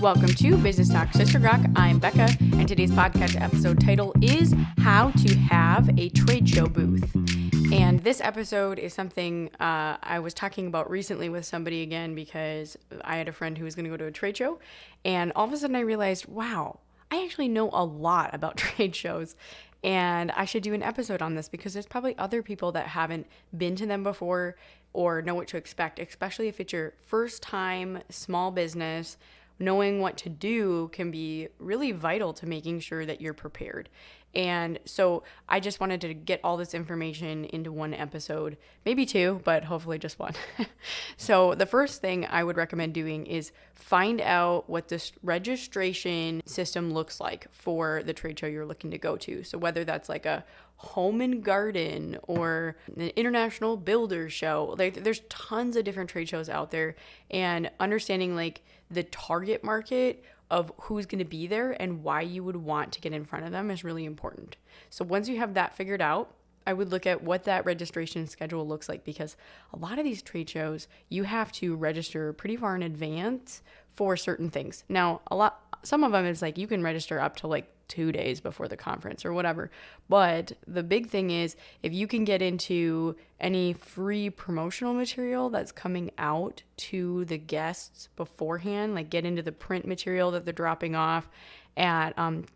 Welcome to Business Talk Sister Rock. I'm Becca, and today's podcast episode title is How to Have a Trade Show Booth. And this episode is something I was talking about recently with somebody again because I had a friend who was going to go to a trade show, and all of a sudden I realized, wow, I actually know a lot about trade shows, and I should do an episode on this because there's probably other people that haven't been to them before or know what to expect, especially if it's your first time small business. Knowing what to do can be really vital to making sure that you're prepared. And so I just wanted to get all this information into one episode, maybe two, but hopefully just one. So the first thing I would recommend doing is find out what this registration system looks like for the trade show you're looking to go to. So whether that's like a home and garden or an international builder show, like there's tons of different trade shows out there, and understanding like the target market of who's going to be there and why you would want to get in front of them is really important. So once you have that figured out, I would look at what that registration schedule looks like, because a lot of these trade shows, you have to register pretty far in advance for certain things. Now, some of them is like you can register up to like 2 days before the conference or whatever. But the big thing is if you can get into any free promotional material that's coming out to the guests beforehand, like get into the print material that they're dropping off at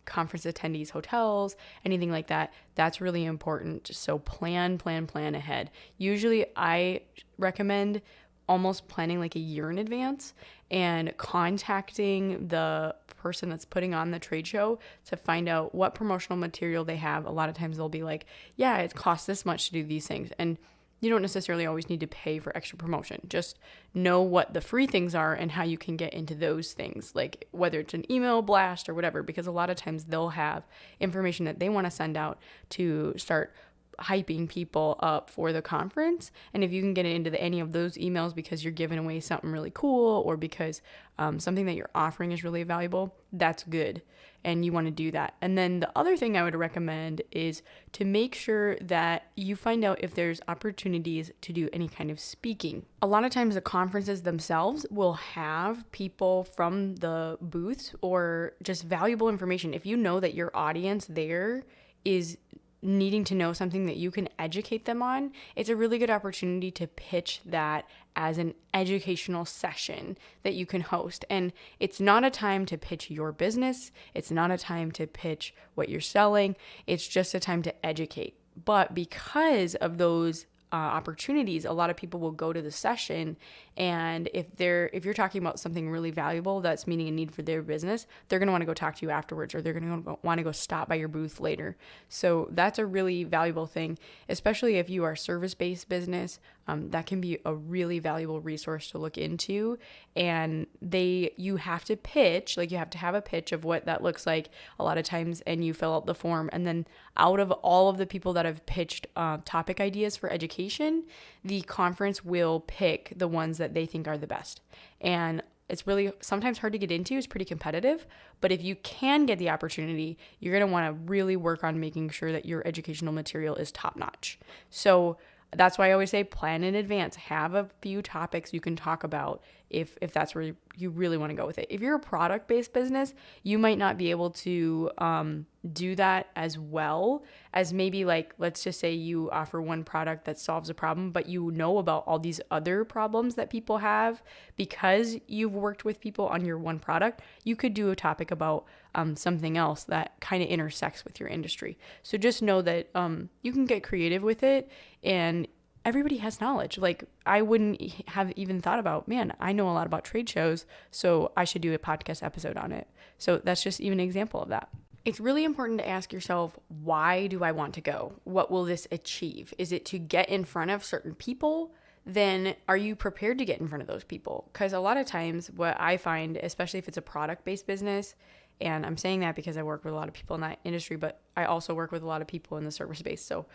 conference attendees' hotels, anything like that, that's really important. So plan ahead. Usually I recommend almost planning like a year in advance and contacting the person that's putting on the trade show to find out what promotional material they have. A lot of times they'll be like, yeah, it costs this much to do these things. And you don't necessarily always need to pay for extra promotion. Just know what the free things are and how you can get into those things, like whether it's an email blast or whatever, because a lot of times they'll have information that they want to send out to start hyping people up for the conference. And if you can get into any of those emails because you're giving away something really cool or because something that you're offering is really valuable, that's good. And you want to do that. And then the other thing I would recommend is to make sure that you find out if there's opportunities to do any kind of speaking. A lot of times the conferences themselves will have people from the booths or just valuable information. If you know that your audience there is needing to know something that you can educate them on, it's a really good opportunity to pitch that as an educational session that you can host. And it's not a time to pitch your business. It's not a time to pitch what you're selling. It's just a time to educate. But because of those opportunities, a lot of people will go to the session, and if you're talking about something really valuable that's meeting a need for their business, they're going to want to go talk to you afterwards, or they're going to want to go stop by your booth later. So that's a really valuable thing, especially if you are a service-based business. That can be a really valuable resource to look into. And you have to pitch, like you have to have a pitch of what that looks like a lot of times, and you fill out the form. And then out of all of the people that have pitched topic ideas for education, the conference will pick the ones that they think are the best. And it's really sometimes hard to get into. It's pretty competitive, but if you can get the opportunity, you're going to want to really work on making sure that your educational material is top notch. So that's why I always say plan in advance. Have a few topics you can talk about if that's where you really want to go with it. If you're a product-based business, you might not be able to do that as well as maybe like, let's just say you offer one product that solves a problem, but you know about all these other problems that people have because you've worked with people on your one product. You could do a topic about something else that kind of intersects with your industry. So just know that you can get creative with it, and everybody has knowledge. Like I wouldn't have even thought about, man, I know a lot about trade shows, so I should do a podcast episode on it. So that's just even an example of that. It's really important to ask yourself, why do I want to go? What will this achieve? Is it to get in front of certain people? Then are you prepared to get in front of those people? Because a lot of times what I find, especially if it's a product-based business, and I'm saying that because I work with a lot of people in that industry, but I also work with a lot of people in the service space. So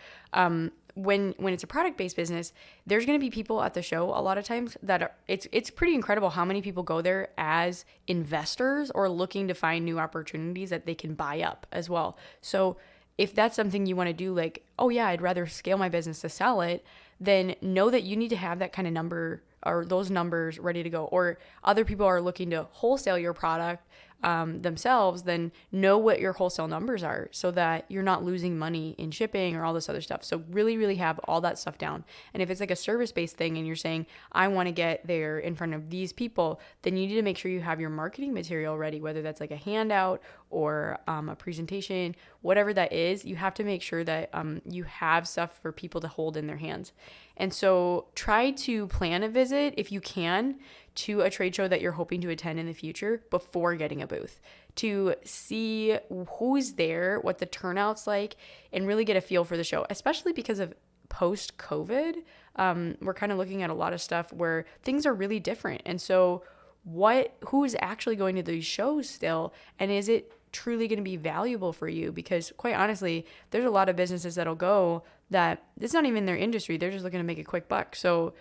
when it's a product-based business, there's going to be people at the show a lot of times that it's pretty incredible how many people go there as investors or looking to find new opportunities that they can buy up as well. So if that's something you want to do, like, oh yeah, I'd rather scale my business to sell it, then know that you need to have that kind of number those numbers ready to go, or other people are looking to wholesale your product themselves, then know what your wholesale numbers are so that you're not losing money in shipping or all this other stuff. So really, really have all that stuff down. And if it's like a service-based thing and you're saying, I want to get there in front of these people, then you need to make sure you have your marketing material ready, whether that's like a handout or a presentation, whatever that is. You have to make sure that you have stuff for people to hold in their hands. And so try to plan a visit if you can to a trade show that you're hoping to attend in the future before getting a booth, to see who's there, what the turnout's like, and really get a feel for the show, especially because of post-COVID. We're kind of looking at a lot of stuff where things are really different. And so who's actually going to these shows still, and is it truly going to be valuable for you? Because quite honestly, there's a lot of businesses that'll go that it's not even their industry. They're just looking to make a quick buck. So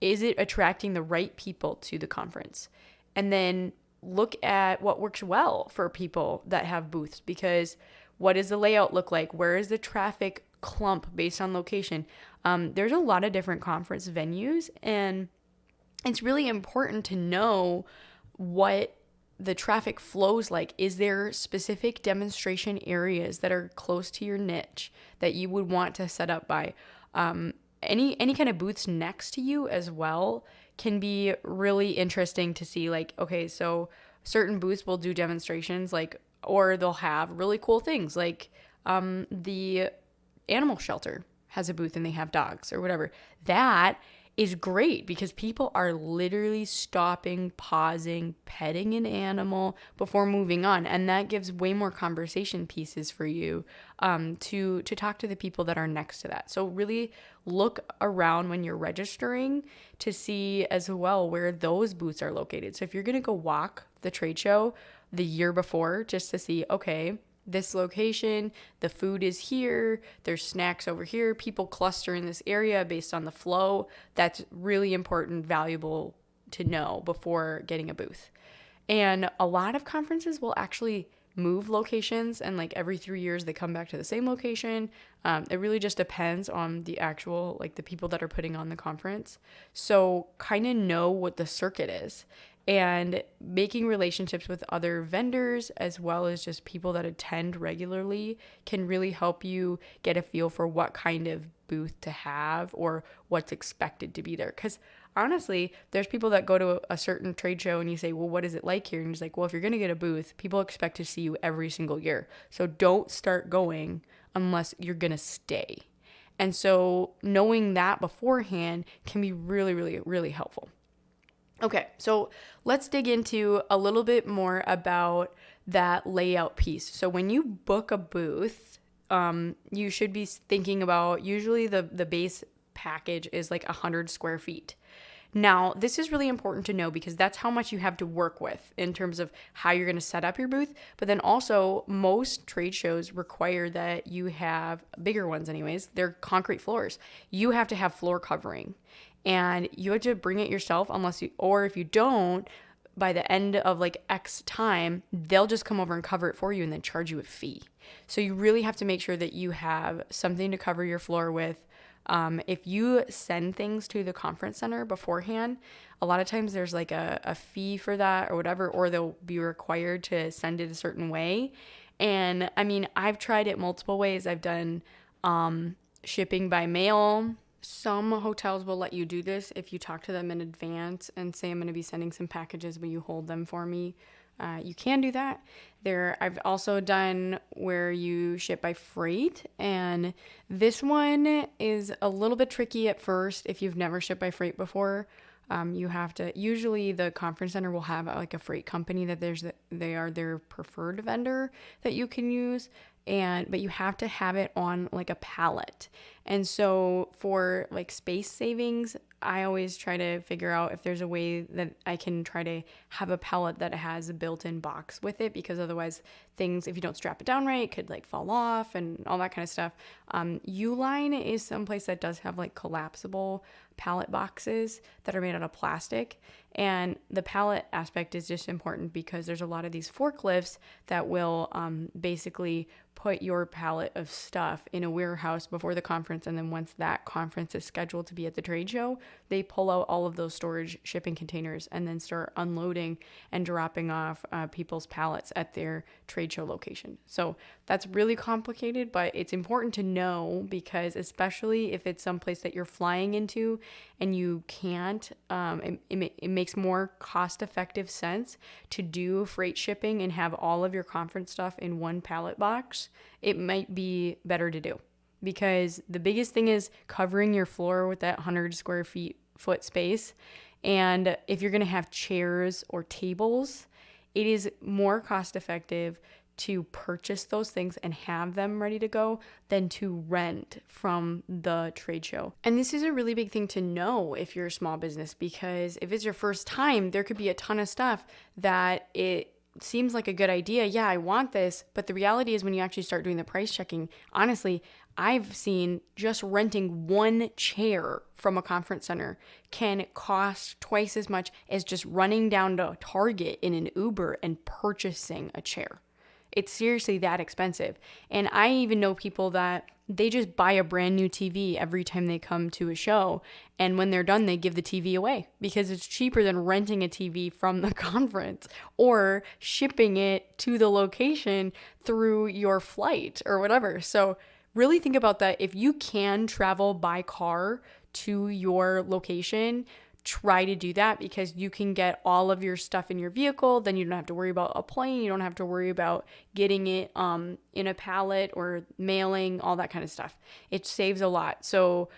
is it attracting the right people to the conference? And then look at what works well for people that have booths, because what does the layout look like? Where is the traffic clump based on location? There's a lot of different conference venues, and it's really important to know what the traffic flows like. Is there specific demonstration areas that are close to your niche that you would want to set up by? Any kind of booths next to you as well can be really interesting to see. Like, okay, so certain booths will do demonstrations, like, or they'll have really cool things, like the animal shelter has a booth and they have dogs or whatever. That is great because people are literally stopping, pausing, petting an animal before moving on. And that gives way more conversation pieces for you to talk to the people that are next to that. So really look around when you're registering to see as well where those booths are located. So if you're going to go walk the trade show the year before just to see, okay, this location, the food is here, there's snacks over here, people cluster in this area based on the flow. That's really important, valuable to know before getting a booth. And a lot of conferences will actually move locations, and like every 3 years they come back to the same location. It really just depends on the actual, like the people that are putting on the conference. So kind of know what the circuit is. And making relationships with other vendors as well as just people that attend regularly can really help you get a feel for what kind of booth to have or what's expected to be there. Because honestly, there's people that go to a certain trade show and you say, well, what is it like here? And he's like, well, if you're going to get a booth, people expect to see you every single year. So don't start going unless you're going to stay. And so knowing that beforehand can be really, really, really helpful. Okay, so let's dig into a little bit more about that layout piece. So when you book a booth, you should be thinking about, usually the base package is like 100 square feet. Now, this is really important to know because that's how much you have to work with in terms of how you're going to set up your booth. But then also, most trade shows require that you have, bigger ones anyways, they're concrete floors. You have to have floor covering. And you have to bring it yourself or if you don't, by the end of like X time, they'll just come over and cover it for you and then charge you a fee. So you really have to make sure that you have something to cover your floor with. If you send things to the conference center beforehand, a lot of times there's like a fee for that or whatever, or they'll be required to send it a certain way. And I mean, I've tried it multiple ways. I've done shipping by mail. Some hotels will let you do this if you talk to them in advance and say, I'm going to be sending some packages, will you hold them for me? You can do that. I've also done where you ship by freight, and this one is a little bit tricky at first if you've never shipped by freight before. You have to, usually the conference center will have like a freight company that they are their preferred vendor that you can use. But you have to have it on like a pallet. And so for like space savings, I always try to figure out if there's a way that I can try to have a pallet that has a built-in box with it, because otherwise things, if you don't strap it down right, it could like fall off and all that kind of stuff. Uline is someplace that does have like collapsible pallet boxes that are made out of plastic. And the pallet aspect is just important because there's a lot of these forklifts that will basically put your pallet of stuff in a warehouse before the conference. And then once that conference is scheduled to be at the trade show, they pull out all of those storage shipping containers and then start unloading and dropping off people's pallets at their trade show location. So that's really complicated, but it's important to know because especially if it's someplace that you're flying into and you can't, it makes more cost-effective sense to do freight shipping and have all of your conference stuff in one pallet box. It might be better to do because the biggest thing is covering your floor with that 100 square foot space. And if you're going to have chairs or tables, it is more cost-effective to purchase those things and have them ready to go than to rent from the trade show. And this is a really big thing to know if you're a small business, because if it's your first time, there could be a ton of stuff that it seems like a good idea. Yeah, I want this. But the reality is when you actually start doing the price checking, honestly, I've seen just renting one chair from a conference center can cost twice as much as just running down to Target in an Uber and purchasing a chair. It's seriously that expensive. And I even know people that they just buy a brand new TV every time they come to a show. And when they're done, they give the TV away because it's cheaper than renting a TV from the conference or shipping it to the location through your flight or whatever. So really think about that. If you can travel by car to your location, try to do that because you can get all of your stuff in your vehicle. Then you don't have to worry about a plane. You don't have to worry about getting it in a pallet or mailing, all that kind of stuff. It saves a lot. So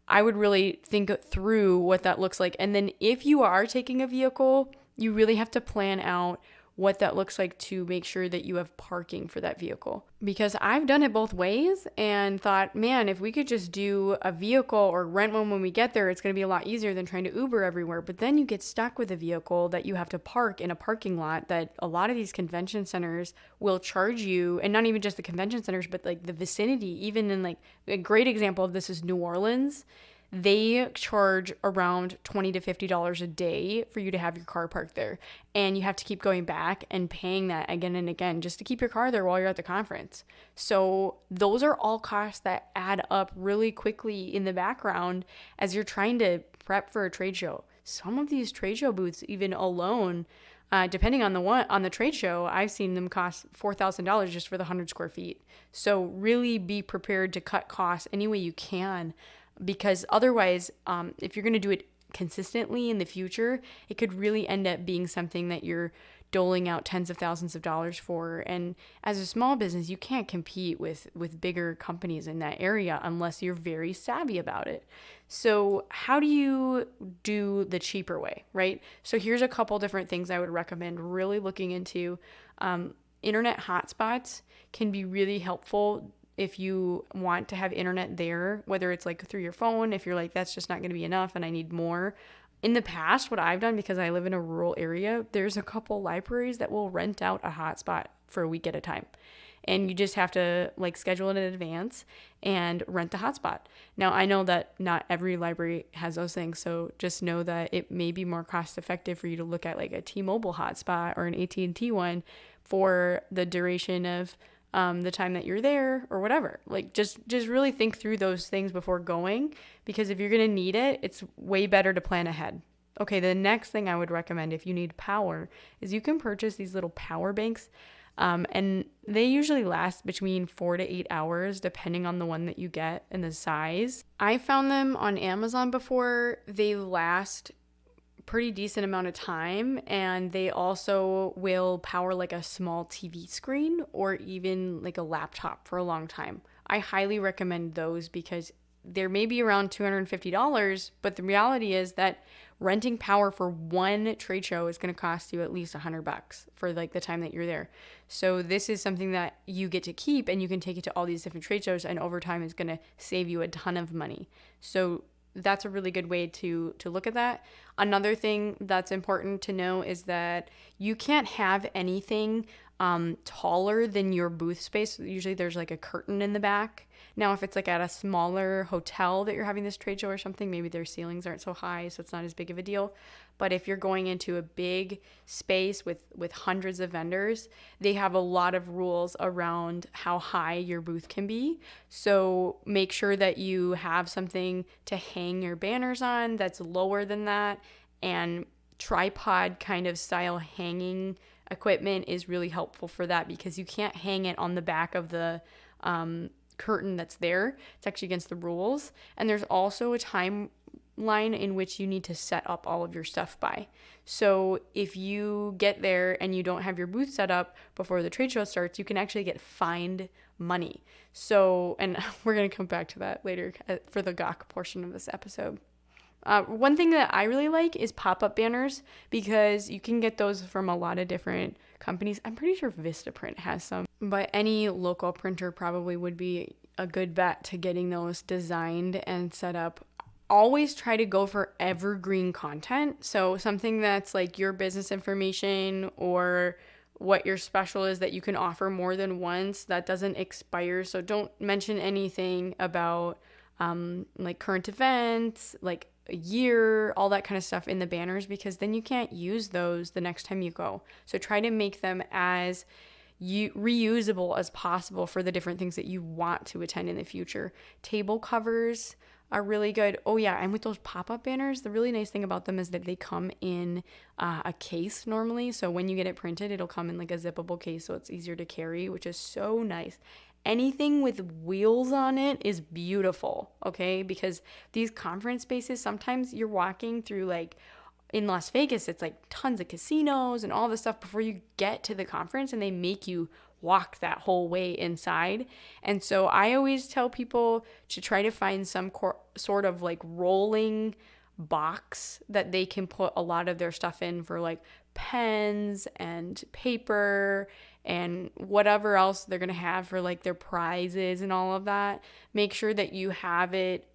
I would really think through what that looks like. And then if you are taking a vehicle, you really have to plan out what that looks like to make sure that you have parking for that vehicle. Because I've done it both ways and thought, man, if we could just do a vehicle or rent one when we get there, it's going to be a lot easier than trying to Uber everywhere. But then you get stuck with a vehicle that you have to park in a parking lot that a lot of these convention centers will charge you, and not even just the convention centers, but like the vicinity, even in like a great example of this is New Orleans. They charge around $20 to $50 a day for you to have your car parked there. And you have to keep going back and paying that again and again just to keep your car there while you're at the conference. So those are all costs that add up really quickly in the background as you're trying to prep for a trade show. Some of these trade show booths, even alone, depending on the trade show, I've seen them cost $4,000 just for the 100 square feet. So really be prepared to cut costs any way you can. Because otherwise, if you're going to do it consistently in the future, it could really end up being something that you're doling out tens of thousands of dollars for. And as a small business, you can't compete with bigger companies in that area unless you're very savvy about it. So how do you do the cheaper way, right? So here's a couple different things I would recommend really looking into. Internet hotspots can be really helpful if you want to have internet there, whether it's like through your phone, if you're like, that's just not going to be enough and I need more. In the past, what I've done, because I live in a rural area, there's a couple libraries that will rent out a hotspot for a week at a time. And you just have to like schedule it in advance and rent the hotspot. Now, I know that not every library has those things, so just know that it may be more cost effective for you to look at like a T-Mobile hotspot or an AT&T one for the duration of the time that you're there or whatever. Like just really think through those things before going, because if you're going to need it, it's way better to plan ahead. Okay, the next thing I would recommend if you need power is you can purchase these little power banks. And they usually last between 4 to 8 hours, depending on the one that you get and the size. I found them on Amazon before. They last pretty decent amount of time, and they also will power like a small TV screen or even like a laptop for a long time. I highly recommend those because they're maybe around $250, but the reality is that renting power for one trade show is going to cost you at least $100 for like the time that you're there. So this is something that you get to keep and you can take it to all these different trade shows, and over time is going to save you a ton of money. So that's a really good way to look at that. Another thing that's important to know is that you can't have anything taller than your booth space. Usually there's like a curtain in the back. Now, if it's like at a smaller hotel that you're having this trade show or something, maybe their ceilings aren't so high, so it's not as big of a deal. But if you're going into a big space with hundreds of vendors, they have a lot of rules around how high your booth can be. So make sure that you have something to hang your banners on that's lower than that, and tripod kind of style hanging equipment is really helpful for that, because you can't hang it on the back of the curtain that's there. It's actually against the rules. And there's also a timeline in which you need to set up all of your stuff by. So if you get there and you don't have your booth set up before the trade show starts, you can actually get fined money. So, and we're going to come back to that later for the Gawk portion of this episode. One thing that I really like is pop-up banners, because you can get those from a lot of different companies. I'm pretty sure Vistaprint has some, but any local printer probably would be a good bet to getting those designed and set up. Always try to go for evergreen content. So something that's like your business information or what your special is that you can offer more than once, that doesn't expire. So don't mention anything about like current events, like a year, all that kind of stuff in the banners, because then you can't use those the next time you go. So try to make them as reusable as possible for the different things that you want to attend in the future. Table covers are really good. Oh yeah, and with those pop-up banners, the really nice thing about them is that they come in a case normally. So when you get it printed, it'll come in like a zippable case, so it's easier to carry, which is so nice. Anything with wheels on it is beautiful, okay? Because these conference spaces, sometimes you're walking through, like in Las Vegas, it's like tons of casinos and all this stuff before you get to the conference, and they make you walk that whole way inside. And so I always tell people to try to find some sort of like rolling box that they can put a lot of their stuff in, for like pens and paper and whatever else they're going to have for like their prizes and all of that. Make sure that you have it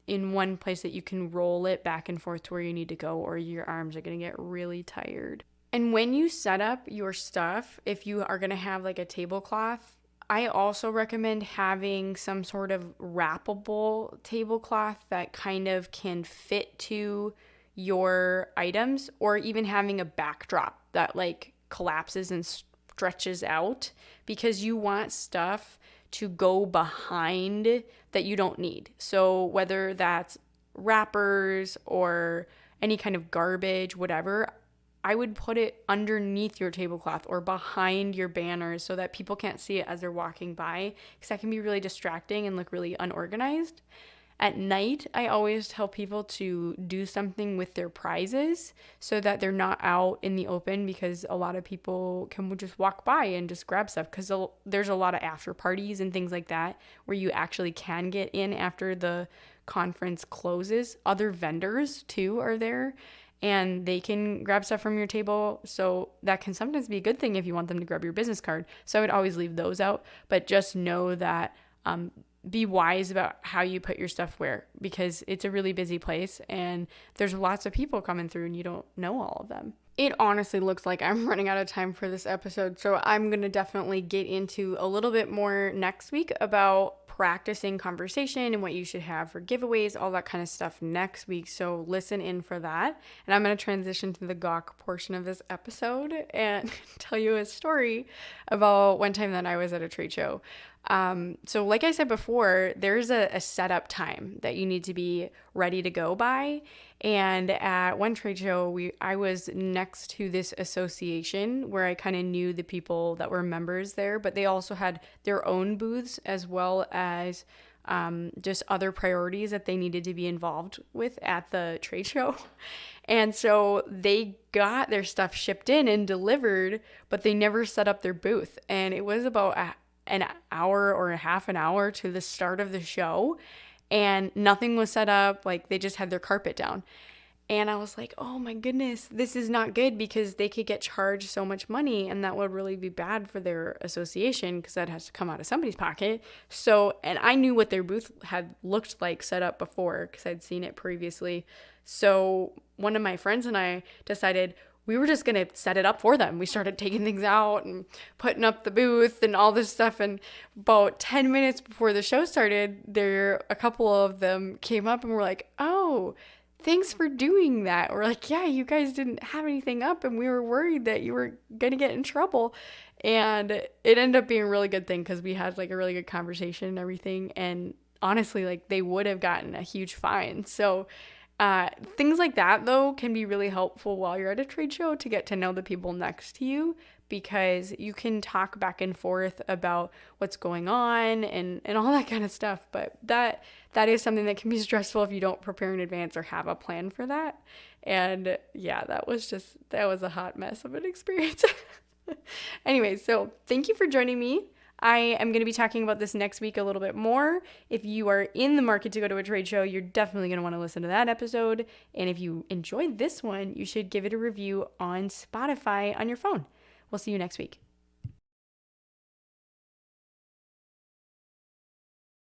in one place that you can roll it back and forth to where you need to go, or your arms are going to get really tired. And when you set up your stuff, if you are going to have like a tablecloth, I also recommend having some sort of wrappable tablecloth that kind of can fit to your items, or even having a backdrop that like collapses and stretches out, because you want stuff to go behind that you don't need. So whether that's wrappers or any kind of garbage, whatever, I would put it underneath your tablecloth or behind your banners so that people can't see it as they're walking by, because that can be really distracting and look really unorganized. At night, I always tell people to do something with their prizes so that they're not out in the open, because a lot of people can just walk by and just grab stuff, because there's a lot of after parties and things like that where you actually can get in after the conference closes. Other vendors too are there, and they can grab stuff from your table. So that can sometimes be a good thing if you want them to grab your business card. So I would always leave those out, but just know that be wise about how you put your stuff where, because it's a really busy place and there's lots of people coming through and you don't know all of them. It honestly looks like I'm running out of time for this episode, so I'm going to definitely get into a little bit more next week about practicing conversation and what you should have for giveaways, all that kind of stuff next week. So listen in for that. And I'm going to transition to the Gawk portion of this episode and tell you a story about one time that I was at a trade show. So like I said before, there's a setup time that you need to be ready to go by. And at one trade show, I was next to this association where I kind of knew the people that were members there, but they also had their own booths as well as just other priorities that they needed to be involved with at the trade show. And so they got their stuff shipped in and delivered, but they never set up their booth. And it was about an hour or a half an hour to the start of the show, and nothing was set up. Like, they just had their carpet down. And I was like, oh my goodness, this is not good, because they could get charged so much money, and that would really be bad for their association, because that has to come out of somebody's pocket. So, and I knew what their booth had looked like set up before, because I'd seen it previously. So one of my friends and I decided we were just going to set it up for them. We started taking things out and putting up the booth and all this stuff. And about 10 minutes before the show started, a couple of them came up and were like, oh, thanks for doing that. We're like, yeah, you guys didn't have anything up and we were worried that you were going to get in trouble. And it ended up being a really good thing because we had like a really good conversation and everything. And honestly, like they would have gotten a huge fine. So things like that, though, can be really helpful while you're at a trade show to get to know the people next to you, because you can talk back and forth about what's going on and all that kind of stuff. But that is something that can be stressful if you don't prepare in advance or have a plan for that. And yeah, that was a hot mess of an experience. Anyway, so thank you for joining me. I am going to be talking about this next week a little bit more. If you are in the market to go to a trade show, you're definitely going to want to listen to that episode. And if you enjoyed this one, you should give it a review on Spotify on your phone. We'll see you next week.